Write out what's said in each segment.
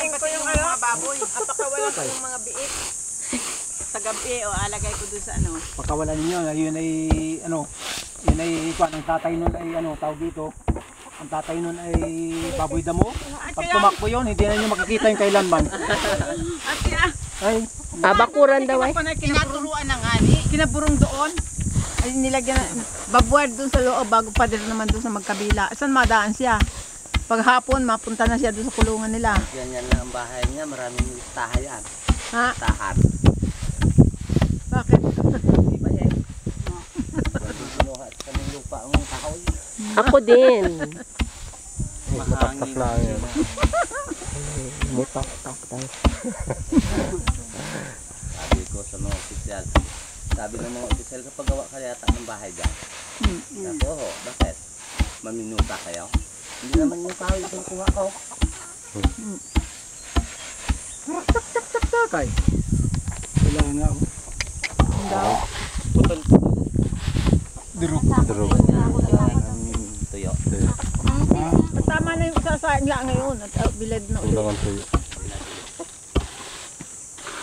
Kukunin ko yung mga baboy. Apakawalan ko yung mga biik. Sa gabi o alagay ko doon sa ano. Pagkawalan ninyo, yun ay yun ay ang tatay nun ay tawag dito. Ang tatay nun ay baboy damo. Pag tumakbo yun, hindi na nyo makikita yung kailanman. Ay, Bakuran daw ay. Kinaturuan na nga ni. Kinaburong doon. Ay nilagyan babuwad doon sa loob bago pa din naman doon sa magkabila. Saan madaan siya? Paghapon mapunta na siya doon sa kulungan nila. Yan lang ang bahay niya, maraming tahayan. Ha? Tahan. Bakit? Di ba eh? Pinuha kami lupa ang kahoy. Ako din. Mahangin lang yan. Mutak-tak tayo. Sabi ko sa mga opisyal, sabi ng mga opisyal, kapag gawa ka yata ng bahay dyan. Sabi ko, bakit? Maminuta kayo? Hindi naman yung kahoy itong kuha ko. takay. Wala nga. Putol. Durog. Tuyo. Tama na yung sasain lang ngayon at bilad na ulit. Kulangan tuyo.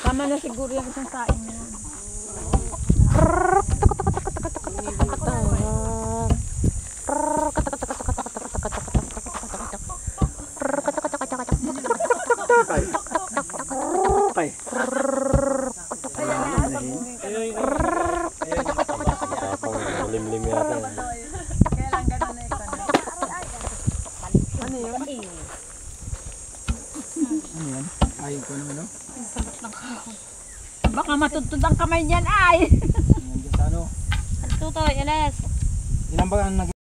Tama na siguro yung isang saing na yan. Takay. Malimlim yata. Kaya lang ganun na ito. Ano yun? Ano yan? Ayaw ko naman, no? Baka matutod ang kamay niyan ay. Yan dyan sa ano. Tutoy, alas. Ilan ba ang